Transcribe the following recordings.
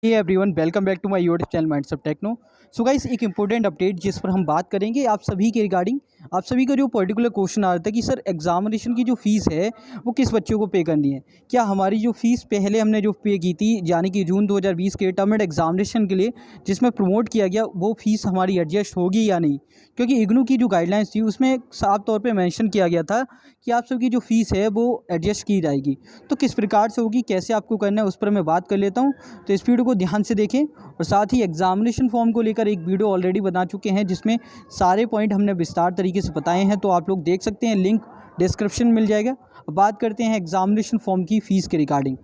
Hey everyone, welcome back to my YouTube channel minds of techno. So guys, एक important update जिस पर हम बात करेंगे आप सभी के रिगार्डिंग। आप सभी का जो पर्टिकुलर क्वेश्चन आ रहा था कि सर एग्जामिनेशन की जो फ़ीस है वो किस बच्चों को पे करनी है। क्या हमारी जो फ़ीस पहले हमने जो पे की थी यानी कि जून 2020 के टर्म एंड एग्जामिनेशन के लिए जिसमें प्रमोट किया गया, वो फ़ीस हमारी एडजस्ट होगी या नहीं। क्योंकि इग्नू की जो गाइडलाइंस थी उसमें साफ तौर पर मैंशन किया गया था कि आप सबकी जो फ़ीस है वो एडजस्ट की जाएगी। तो किस प्रकार से होगी, कैसे आपको करना है, उस पर मैं बात कर लेता हूँ। तो इस वीडियो को ध्यान से देखें। और साथ ही एग्जामिनेशन फॉर्म को लेकर एक वीडियो ऑलरेडी बना चुके हैं जिसमें सारे पॉइंट हमने विस्तार तरीके से बताए हैं, तो आप लोग देख सकते हैं, लिंक डिस्क्रिप्शन मिल जाएगा। अब बात करते हैं एग्जामिनेशन फॉर्म की फ़ीस के रिगार्डिंग।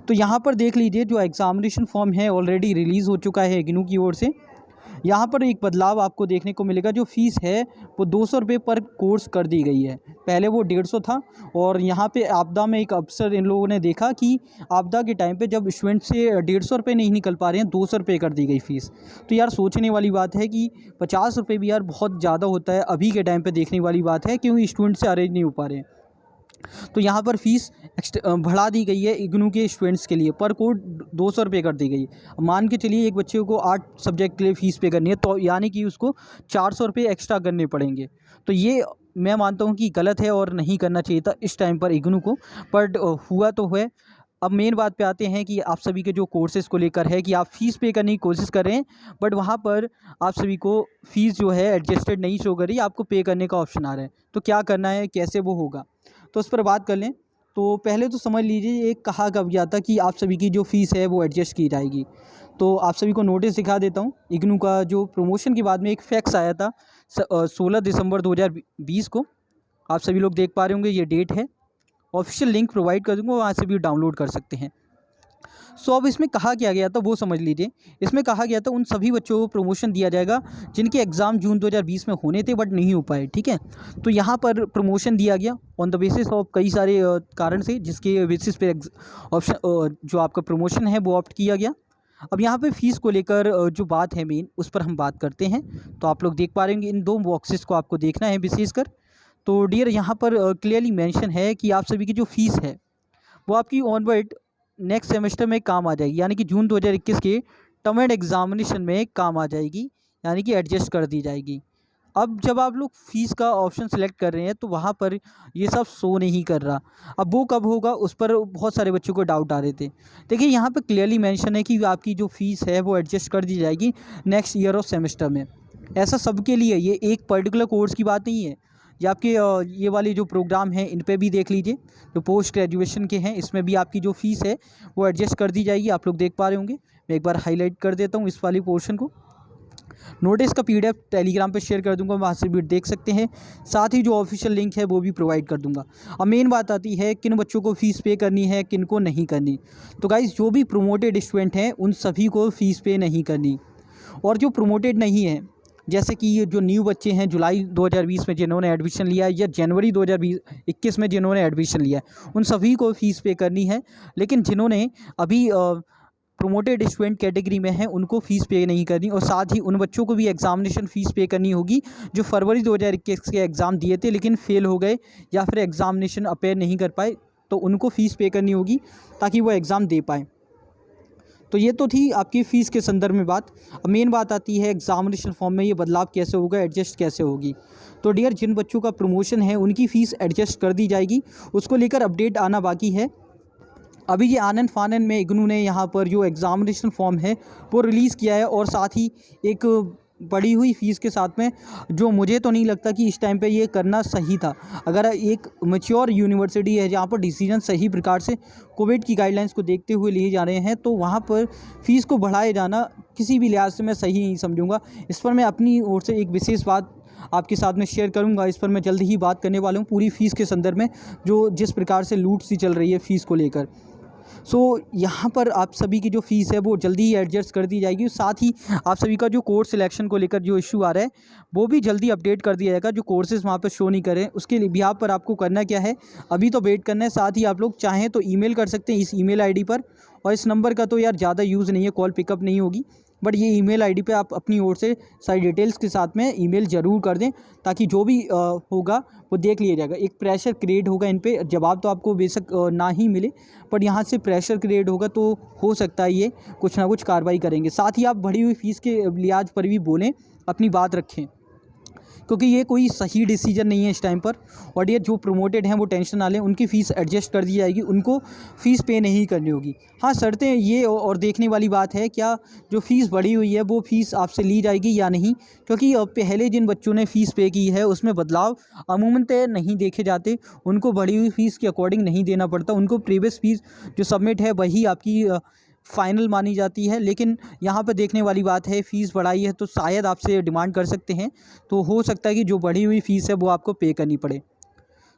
तो यहाँ पर देख लीजिए, जो एग्जामिनेशन फॉर्म है ऑलरेडी रिलीज़ हो चुका है इग्नू की ओर से। यहाँ पर एक बदलाव आपको देखने को मिलेगा, जो फ़ीस है वो 200 रुपये पर कोर्स कर दी गई है। पहले वो 150 था। और यहाँ पे आपदा में एक अवसर इन लोगों ने देखा कि आपदा के टाइम पे जब स्टूडेंट से 150 रुपये नहीं निकल पा रहे हैं, 200 रुपये कर दी गई फ़ीस। तो यार सोचने वाली बात है कि 50 रुपये भी यार बहुत ज़्यादा होता है। अभी के टाइम पर देखने वाली बात है, क्योंकि स्टूडेंट से अरेंज नहीं हो पा रहे हैं। तो यहाँ पर फ़ीस बढ़ा दी गई है इग्नू के स्टूडेंट्स के लिए। पर कोड 200 रुपये कर दी गई। मान के चलिए एक बच्चे को 8 सब्जेक्ट के लिए फ़ीस पे करनी है, तो यानी कि उसको 400 रुपये एक्स्ट्रा करने पड़ेंगे। तो ये मैं मानता हूँ कि गलत है और नहीं करना चाहिए था इस टाइम पर इग्नू को। बट हुआ तो है। अब मेन बात पे आते हैं कि आप सभी के जो कोर्सेज़ को लेकर है कि आप फ़ीस पे करने की कोशिश कर रहे हैं, बट वहाँ पर आप सभी को फ़ीस जो है एडजस्टेड नहीं शो कर रही, आपको पे करने का ऑप्शन आ रहा है। तो क्या करना है, कैसे वो होगा, तो उस पर बात कर लें। तो पहले तो समझ लीजिए, एक कहा कब गया था कि आप सभी की जो फ़ीस है वो एडजस्ट की जाएगी। तो आप सभी को नोटिस दिखा देता हूँ। इग्नू का जो प्रमोशन के बाद में एक फैक्स आया था 16 दिसंबर 2020 को। आप सभी लोग देख पा रहे होंगे, ये डेट है। ऑफिशियल लिंक प्रोवाइड कर दूँगा, वहाँ से भी डाउनलोड कर सकते हैं। सो अब इसमें कहा क्या गया था वो समझ लीजिए। इसमें कहा गया था उन सभी बच्चों को प्रमोशन दिया जाएगा जिनके एग्ज़ाम जून 2020 में होने थे बट नहीं हो पाए, ठीक है। तो यहाँ पर प्रमोशन दिया गया ऑन द बेसिस ऑफ कई सारे कारण से, जिसके बेसिस पे ऑप्शन जो आपका प्रमोशन है वो ऑप्ट किया गया। अब यहाँ पे फ़ीस को लेकर जो बात है मेन, उस पर हम बात करते हैं। तो आप लोग देख पा रहे होंगे, इन दो बॉक्सेस को आपको देखना है विशेषकर। तो डियर, यहाँ पर क्लियरली मेंशन है कि आप सभी की जो फ़ीस है वो आपकी ऑनवर्ड नेक्स्ट सेमेस्टर में काम आ जाएगी, यानी कि जून 2021 के टर्म एंड एग्जामिनेशन में काम आ जाएगी, यानी कि एडजस्ट कर दी जाएगी। अब जब आप लोग फ़ीस का ऑप्शन सेलेक्ट कर रहे हैं तो वहाँ पर ये सब शो नहीं कर रहा। अब वो कब होगा, उस पर बहुत सारे बच्चों को डाउट आ रहे थे। देखिए, यहाँ पर क्लियरली मेंशन है कि आपकी जो फ़ीस है वो एडजस्ट कर दी जाएगी नेक्स्ट ईयर ऑफ सेमेस्टर में। ऐसा सबके लिए, ये एक पर्टिकुलर कोर्स की बात नहीं है। ये आपके ये वाले जो प्रोग्राम हैं इन पे भी देख लीजिए, जो पोस्ट ग्रेजुएशन के हैं, इसमें भी आपकी जो फ़ीस है वो एडजस्ट कर दी जाएगी। आप लोग देख पा रहे होंगे। मैं एक बार हाईलाइट कर देता हूँ इस वाली पोर्शन को। नोटिस का पीडीएफ टेलीग्राम पे शेयर कर दूंगा, वहाँ से भी देख सकते हैं। साथ ही जो ऑफिशियल लिंक है वो भी प्रोवाइड कर दूंगा। अब मेन बात आती है किन बच्चों को फ़ीस पे करनी है, किन को नहीं करनी। तो गाइज़, जो भी प्रोमोटेड स्टूडेंट हैं उन सभी को फ़ीस पे नहीं करनी। और जो प्रोमोटेड नहीं है, जैसे कि ये जो न्यू बच्चे हैं जुलाई 2020 में जिन्होंने एडमिशन लिया है, या जनवरी 2021 में जिन्होंने एडमिशन लिया है, उन सभी को फ़ीस पे करनी है। लेकिन जिन्होंने अभी प्रोमोटेड स्टूडेंट कैटेगरी में हैं उनको फ़ीस पे नहीं करनी। और साथ ही उन बच्चों को भी एग्ज़ामिनेशन फ़ीस पे करनी होगी जो फरवरी 2021 के एग्ज़ाम दिए थे लेकिन फ़ेल हो गए, या फिर एग्ज़ामिनेशन अपेयर नहीं कर पाए, तो उनको फ़ीस पे करनी होगी ताकि वो एग्ज़ाम दे पाएँ। तो ये तो थी आपकी फ़ीस के संदर्भ में बात। अब मेन बात आती है एग्ज़ामिनेशन फॉर्म में ये बदलाव कैसे होगा, एडजस्ट कैसे होगी। तो डियर, जिन बच्चों का प्रमोशन है उनकी फ़ीस एडजस्ट कर दी जाएगी, उसको लेकर अपडेट आना बाकी है। अभी ये आनन फानन में इग्नू ने यहाँ पर जो एग्ज़ामिनेशन फॉर्म है वो रिलीज़ किया है, और साथ ही एक बढ़ी हुई फ़ीस के साथ में, जो मुझे तो नहीं लगता कि इस टाइम पे ये करना सही था। अगर एक मैच्योर यूनिवर्सिटी है जहाँ पर डिसीजन सही प्रकार से कोविड की गाइडलाइंस को देखते हुए लिए जा रहे हैं, तो वहाँ पर फ़ीस को बढ़ाए जाना किसी भी लिहाज से मैं सही नहीं समझूंगा। इस पर मैं अपनी ओर से एक विशेष बात आपके साथ में शेयर करूंगा। इस पर मैं जल्द ही बात करने वाला हूँ पूरी फ़ीस के संदर्भ में, जो जिस प्रकार से लूट सी चल रही है फ़ीस को लेकर। सो यहाँ पर आप सभी की जो फ़ीस है वो जल्दी ही एडजस्ट कर दी जाएगी। साथ ही आप सभी का जो कोर्स सिलेक्शन को लेकर जो इशू आ रहा है वो भी जल्दी अपडेट कर दिया जाएगा। जो कोर्सेज़ वहाँ पर शो नहीं करें उसके लिए भी आप पर आपको करना क्या है, अभी तो वेट करना है। साथ ही आप लोग चाहें तो ईमेल कर सकते हैं इस ईमेल आईडी पर, और इस नंबर का तो यार ज़्यादा यूज़ नहीं है, कॉल पिकअप नहीं होगी। बट ये ईमेल आईडी पे आप अपनी ओर से सारी डिटेल्स के साथ में ईमेल ज़रूर कर दें, ताकि जो भी होगा वो देख लिया जाएगा। एक प्रेशर क्रिएट होगा इन पे, जवाब तो आपको बेशक ना ही मिले, पर यहाँ से प्रेशर क्रिएट होगा तो हो सकता है ये कुछ ना कुछ कार्रवाई करेंगे। साथ ही आप बढ़ी हुई फ़ीस के लिहाज पर भी बोलें, अपनी बात रखें, क्योंकि ये कोई सही डिसीजन नहीं है इस टाइम पर। और ये जो प्रमोटेड हैं वो टेंशन ना लें, उनकी फ़ीस एडजस्ट कर दी जाएगी, उनको फ़ीस पे नहीं करनी होगी। हाँ, शर्तें ये और देखने वाली बात है, क्या जो फ़ीस बढ़ी हुई है वो फ़ीस आपसे ली जाएगी या नहीं, क्योंकि पहले जिन बच्चों ने फ़ीस पे की है उसमें बदलाव अमूमन तय नहीं देखे जाते, उनको बढ़ी हुई फ़ीस के अकॉर्डिंग नहीं देना पड़ता, उनको प्रीवियस फ़ीस जो सबमिट है वही आपकी फ़ाइनल मानी जाती है। लेकिन यहाँ पर देखने वाली बात है, फ़ीस बढ़ाई है तो शायद आपसे डिमांड कर सकते हैं, तो हो सकता है कि जो बढ़ी हुई फ़ीस है वो आपको पे करनी पड़े।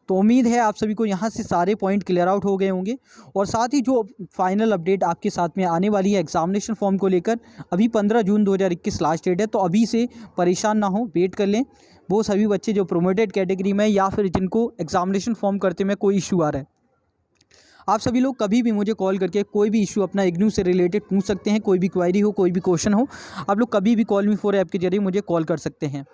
तो उम्मीद है आप सभी को यहाँ से सारे पॉइंट क्लियर आउट हो गए होंगे। और साथ ही जो फाइनल अपडेट आपके साथ में आने वाली है एग्ज़ामिनेशन फॉर्म को लेकर, अभी 15 जून 2021 लास्ट डेट है, तो अभी से परेशान ना हो, वेट कर लें। वो सभी बच्चे जो प्रोमोटेड कैटेगरी में या फिर जिनको एग्ज़ामिनेशन फॉर्म करते में कोई इशू आ रहा है, आप सभी लोग कभी भी मुझे कॉल करके कोई भी इशू अपना इग्नू से रिलेटेड पूछ सकते हैं। कोई भी क्वेरी हो, कोई भी क्वेश्चन हो, आप लोग कभी भी कॉल मी फॉर ऐप के जरिए मुझे कॉल कर सकते हैं।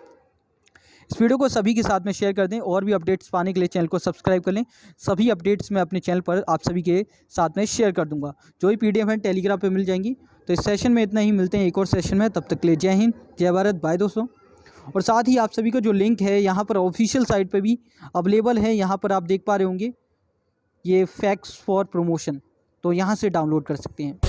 इस वीडियो को सभी के साथ में शेयर कर दें, और भी अपडेट्स पाने के लिए चैनल को सब्सक्राइब कर लें। सभी अपडेट्स मैं अपने चैनल पर आप सभी के साथ में शेयर कर दूंगा। जो ही PDF है टेलीग्राम पर मिल जाएंगी। तो इस सेशन में इतना ही, मिलते हैं एक और सेशन में, तब तक के लिए जय हिंद, जय भारत, बाय दोस्तों। और साथ ही आप सभी का जो लिंक है यहाँ पर ऑफिशियल साइट पर भी अवेलेबल है, यहाँ पर आप देख पा रहे होंगे ये फैक्ट्स फॉर प्रमोशन, तो यहाँ से डाउनलोड कर सकते हैं।